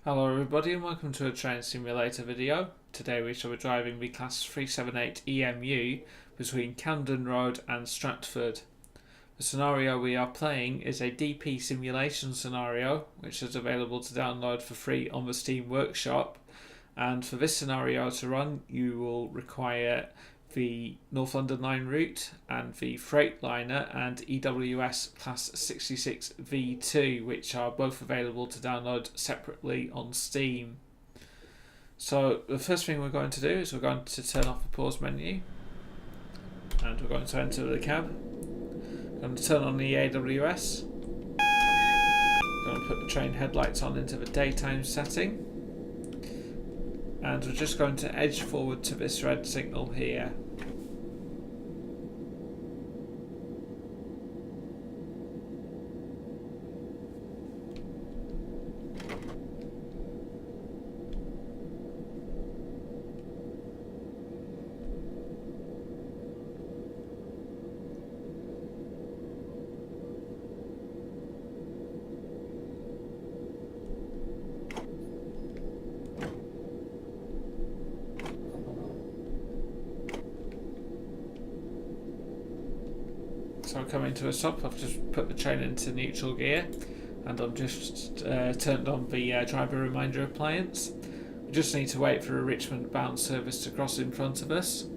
Hello everybody and welcome to a train simulator video. Today we shall be driving the Class 378 EMU between Camden Road and Stratford. The scenario we are playing is a DP simulation scenario which is available to download for free on the Steam Workshop, and for this scenario to run you will require the North London Line route and the Freightliner and EWS Class 66 V2, which are both available to download separately on Steam. So the first thing we're going to do is we're going to turn off the pause menu and we're going to enter the cab. We're going to turn on the AWS. We're going to put the train headlights on into the daytime setting. And we're just going to edge forward to this red signal here. So coming to a stop, I've just put the train into neutral gear and I've just turned on the driver reminder appliance. We just need to wait for a Richmond bound service to cross in front of us.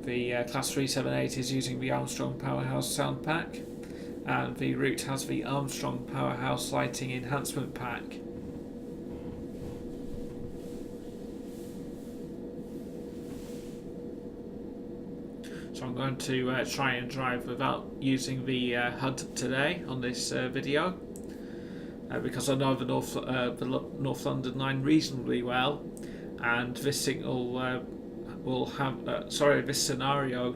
The Class 378 is using the Armstrong Powerhouse sound pack, and the route has the Armstrong Powerhouse lighting enhancement pack. So I'm going to try and drive without using the HUD today on this video, because I know the North London line reasonably well, and this signal will have this scenario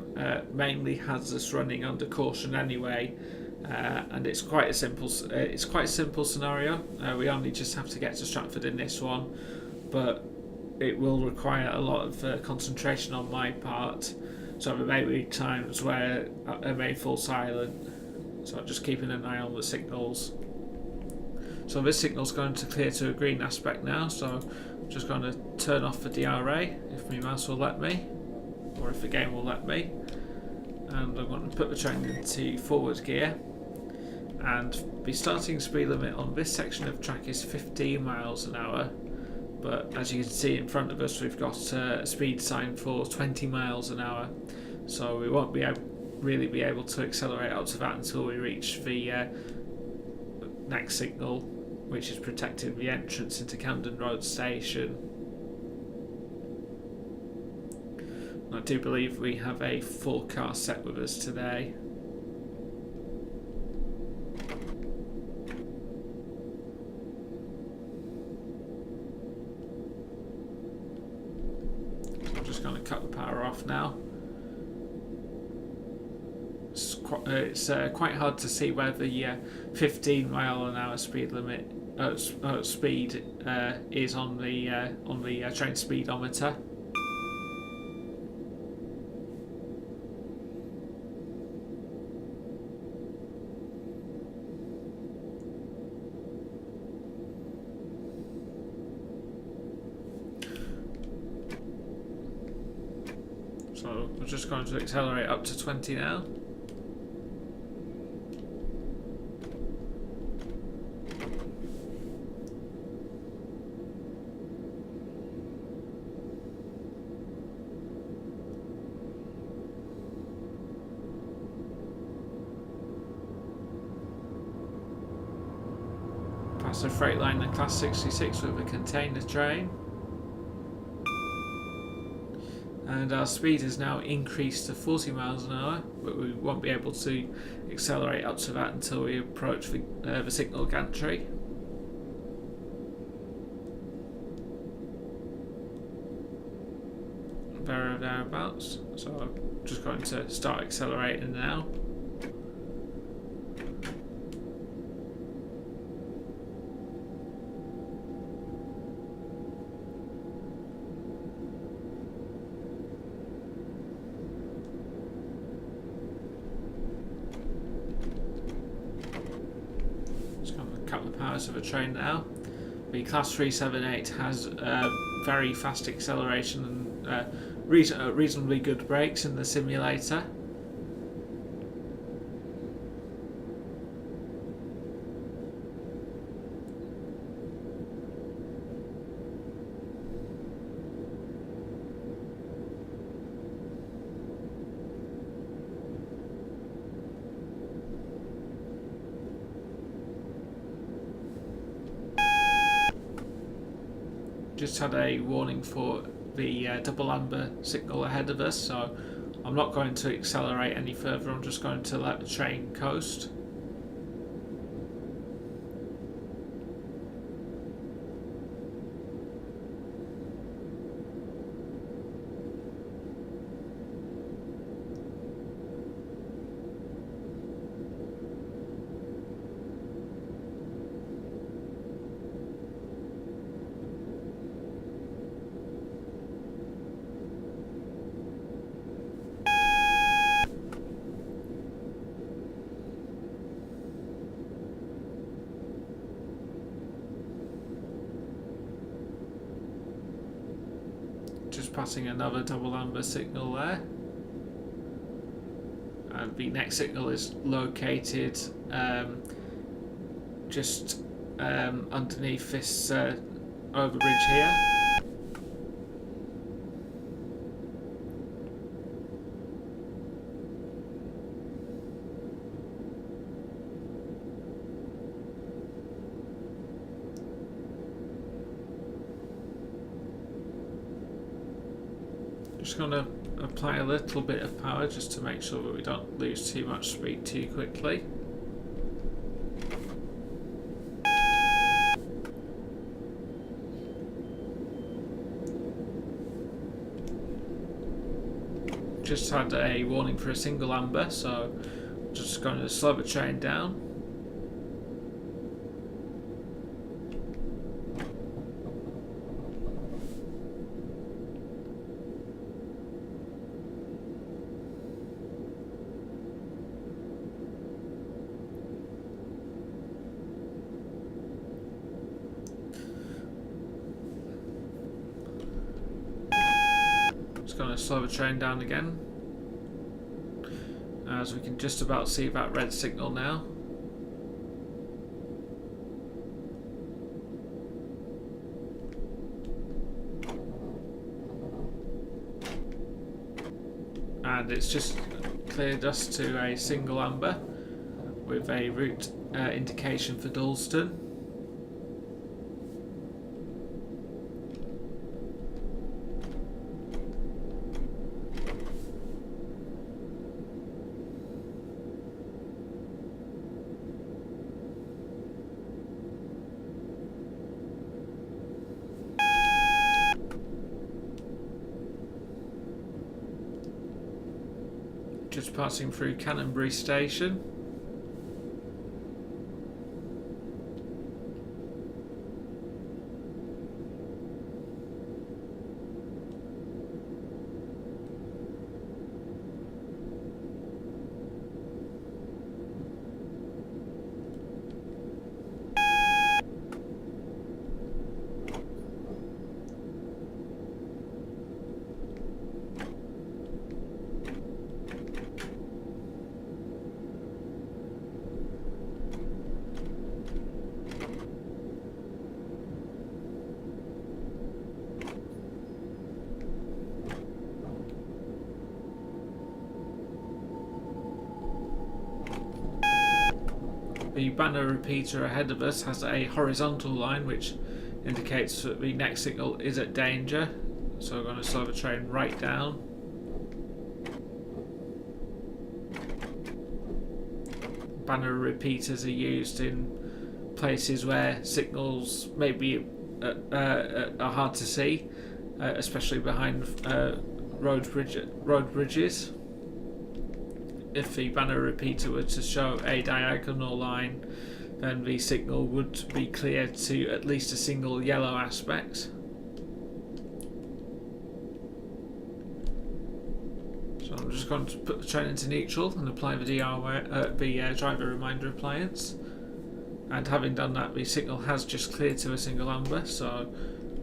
mainly has us running under caution anyway, and it's quite a simple scenario. We only just have to get to Stratford in this one, but it will require a lot of concentration on my part. So there may be times where I may fall silent, so I'm just keeping an eye on the signals. So this signal's going to clear to a green aspect now, so I'm just going to turn off the DRA if my mouse will let me, or if the game will let me, and I'm going to put the train into forward gear. And the starting speed limit on this section of track is 15 miles an hour. But as you can see in front of us, we've got a speed sign for 20 miles an hour, so we won't really be able to accelerate up to that until we reach the next signal, which is protecting the entrance into Camden Road station. I do believe we have a 4-car set with us today. Going to cut the power off now. It's quite hard to see where the 15 mile an hour speed limit speed is on the train speedometer. So we're just going to accelerate up to 20 now. Past the Freightliner Class 66 with a container train. And our speed has now increased to 40 miles an hour, but we won't be able to accelerate up to that until we approach the signal gantry. Thereabouts. So I'm just going to start accelerating now. Cut the powers of a train now. the Class 378 has very fast acceleration and reasonably good brakes in the simulator. Just had a warning for the double amber signal ahead of us, so I'm not going to accelerate any further. I'm just going to let the train coast. Just passing another double amber signal there, and the next signal is located just underneath this overbridge here. Just going to apply a little bit of power just to make sure that we don't lose too much speed too quickly. Just had a warning for a single amber, so just going to slow the train down. Going to slow the train down again, as we can just about see that red signal now. And it's just cleared us to a single amber with a route indication for Dalston. Just passing through Canterbury station. The banner repeater ahead of us has a horizontal line which indicates that the next signal is at danger, so we're going to slow the train right down. Banner repeaters are used in places where signals maybe are hard to see, especially behind road bridges. If the banner repeater were to show a diagonal line, then the signal would be clear to at least a single yellow aspect. So I'm just going to put the train into neutral and apply the driver reminder appliance. And having done that, the signal has just cleared to a single amber, so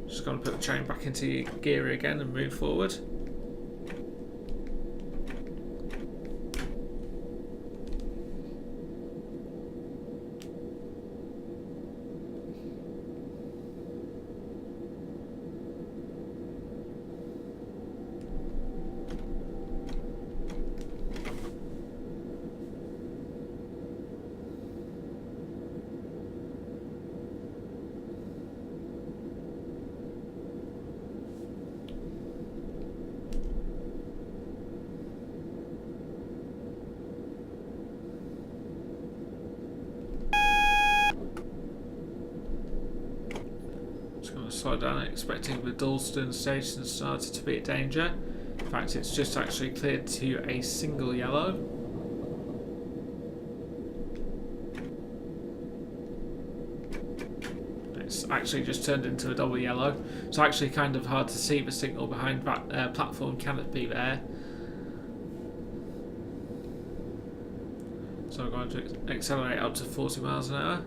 just going to put the train back into gear again and move forward. Slow down, expecting the Dalston station started to be at danger. In fact, it's just actually cleared to a single yellow. It's actually just turned into a double yellow. It's actually kind of hard to see the signal behind that platform canopy there. So I'm going to accelerate up to 40 miles an hour.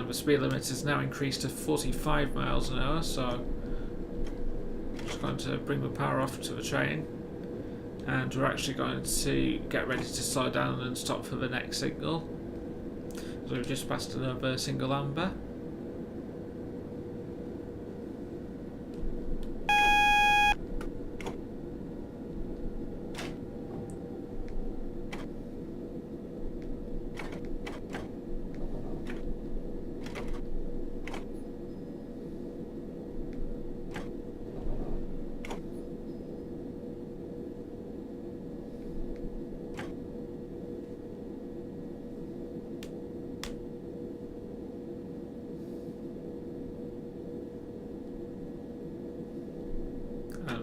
The speed limit is now increased to 45 miles an hour, so I'm just going to bring the power off to the train, and we're actually going to get ready to slow down and stop for the next signal. So we've just passed another single amber.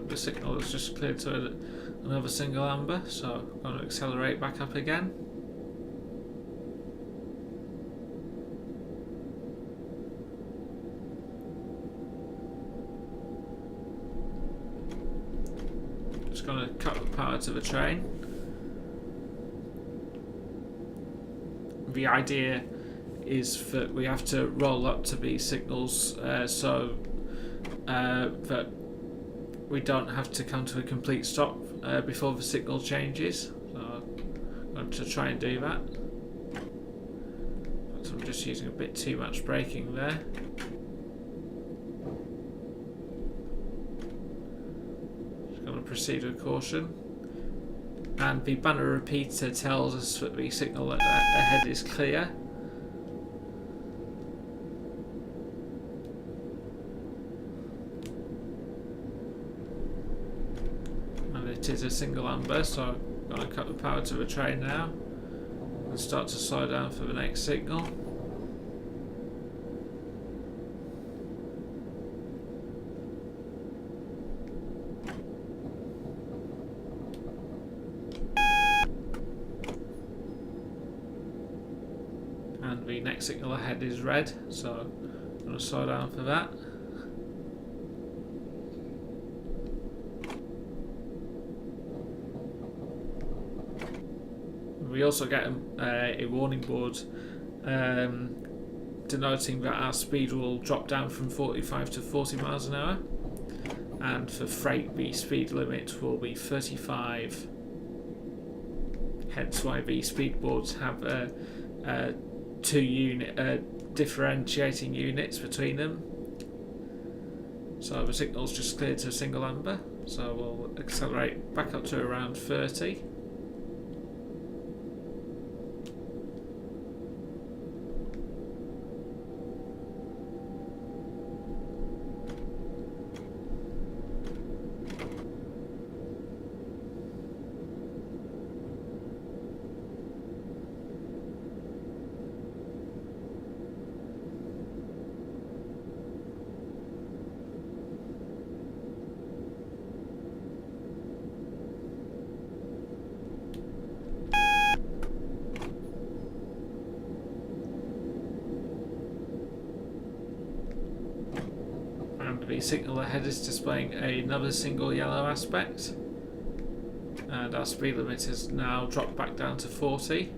The signal has just cleared to another single amber, so I'm going to accelerate back up again. Just going to cut the power to the train. The idea is that we have to roll up to these signals so that we don't have to come to a complete stop before the signal changes. So I'm going to try and do that. But I'm just using a bit too much braking there. Just going to proceed with caution. And the banner repeater tells us that the signal ahead is clear. It is a single amber, so I'm going to cut the power to the train now and start to slow down for the next signal. And the next signal ahead is red, so I'm going to slow down for that. We also get a warning board denoting that our speed will drop down from 45 to 40 miles an hour, and for freight the speed limit will be 35. Hence why the speed boards have two differentiating units between them. So the signal's just cleared to a single amber, so we'll accelerate back up to around 30. the signal ahead is displaying another single yellow aspect, and our speed limit has now dropped back down to 40.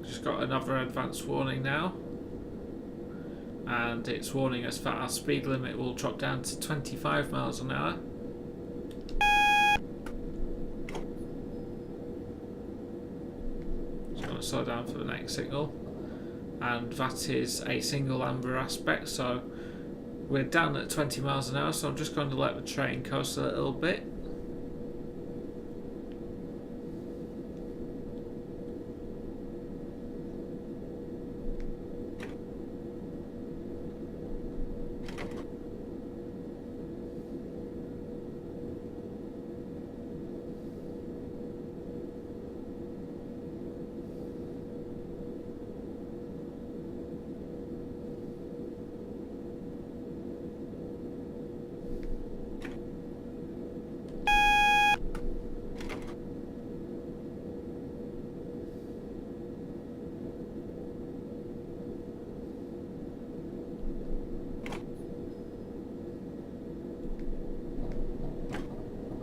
Just got another advanced warning now, and it's warning us that our speed limit will drop down to 25 miles an hour. Just going to slow down for the next signal, and that is a single amber aspect, so we're down at 20 miles an hour, so I'm just going to let the train coast a little bit.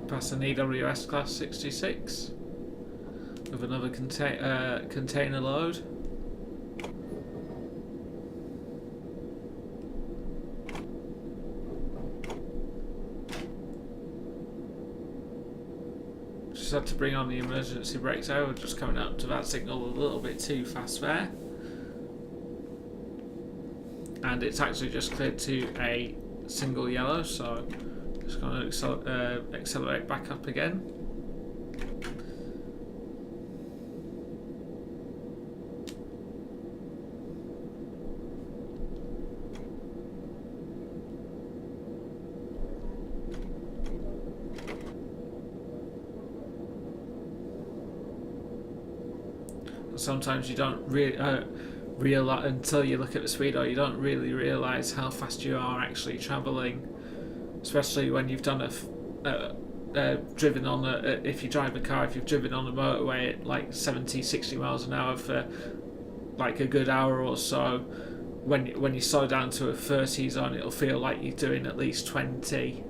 Past an EWS class 66 with another container load. Just had to bring on the emergency brakes. I was just coming up to that signal a little bit too fast there, and it's actually just cleared to a single yellow, so just going to accelerate back up again. Sometimes you don't realize until you look at the speedo, you don't really realise how fast you are actually travelling. Especially when you've done driven on if you drive a car, if you've driven on a motorway at like 70-60 miles an hour for like a good hour or so, when you slow down to a 30 zone, it'll feel like you're doing at least 20.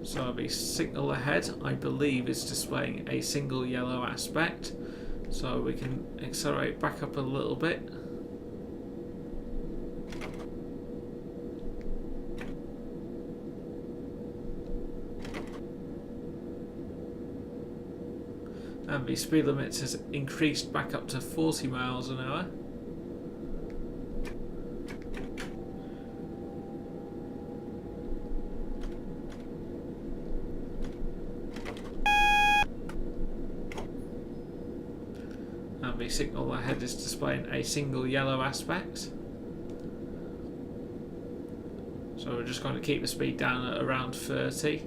So the signal ahead, I believe, is displaying a single yellow aspect, so we can accelerate back up a little bit. And the speed limit has increased back up to 40 miles an hour. And the signal ahead is displaying a single yellow aspect. So we're just going to keep the speed down at around 30.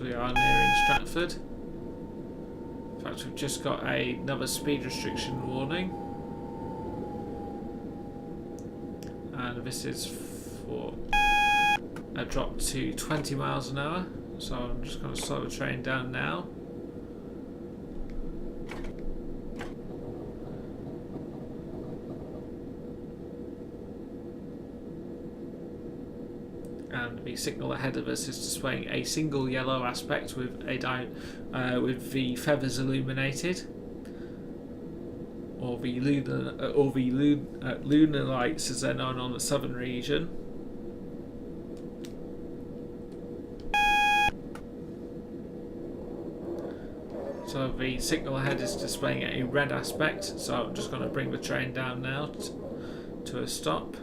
We are nearing Stratford. In fact, we've just got another speed restriction warning, and this is for a drop to 20 miles an hour, so I'm just going to slow the train down now. And the signal ahead of us is displaying a single yellow aspect with with the feathers illuminated, or the lunar lights as they're known on the southern region. So the signal ahead is displaying a red aspect, so I'm just going to bring the train down now to a stop.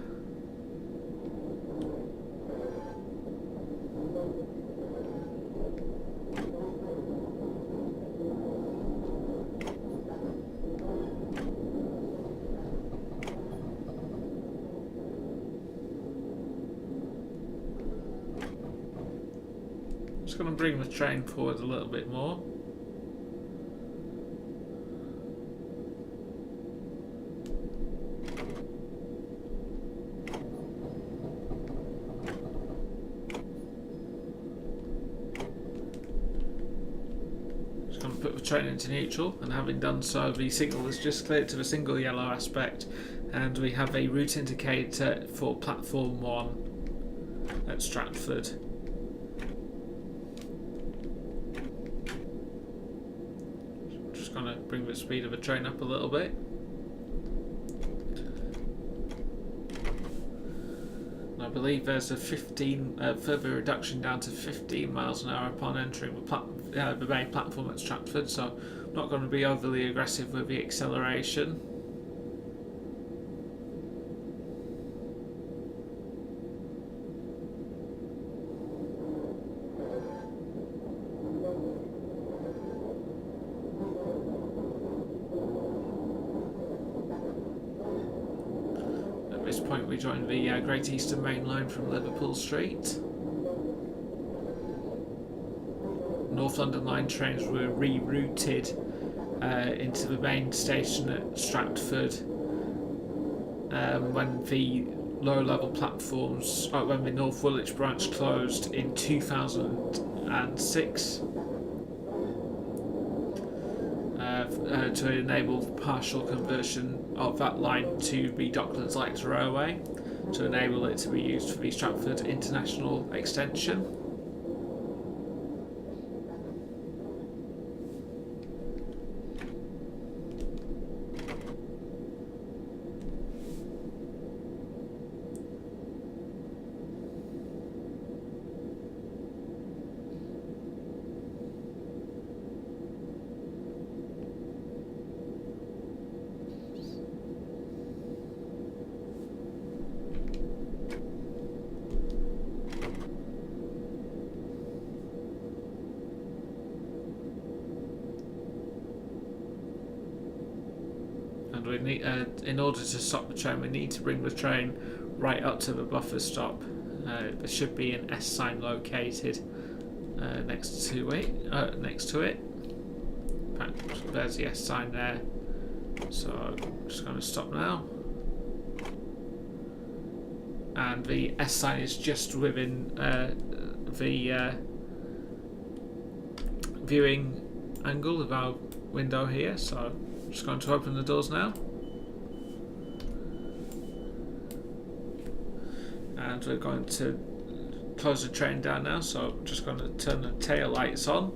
Just going to bring the train forward a little bit more. put the train into neutral, and having done so, the signal is just cleared to the single yellow aspect, and we have a route indicator for platform 1 at Stratford. I'm just going to bring the speed of the train up a little bit. I believe there's a 15 further reduction down to 15 miles an hour upon entering the main platform at Stratford, so I'm not going to be overly aggressive with the acceleration. At this point we join the Great Eastern Main Line from Liverpool Street. North London Line trains were rerouted into the main station at Stratford when the lower level platforms, when the North Woolwich branch closed in 2006 to enable partial conversion of that line to the Docklands Light Railway, to enable it to be used for the Stratford International extension. We need, in order to stop the train, we need to bring the train right up to the buffer stop. There should be an S sign located next to it. In fact, there's the S sign there. So I'm just going to stop now. And the S sign is just within the viewing angle of our window here. So I'm just going to open the doors now. And we're going to close the train down now, so I'm just going to turn the tail lights on.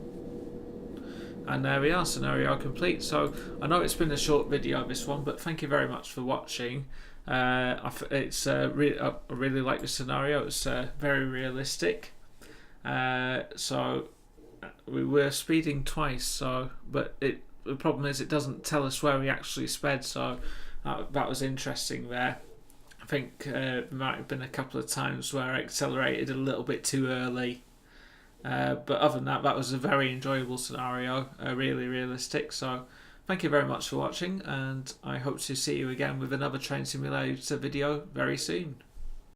And there we are, scenario complete. So I know it's been a short video, this one, but thank you very much for watching. I really like the scenario. It's very realistic. So we were speeding twice, but the problem is it doesn't tell us where we actually sped, so that was interesting there. I think there might have been a couple of times where I accelerated a little bit too early, but other than that, that was a very enjoyable scenario, really realistic. So thank you very much for watching, and I hope to see you again with another train simulator video very soon.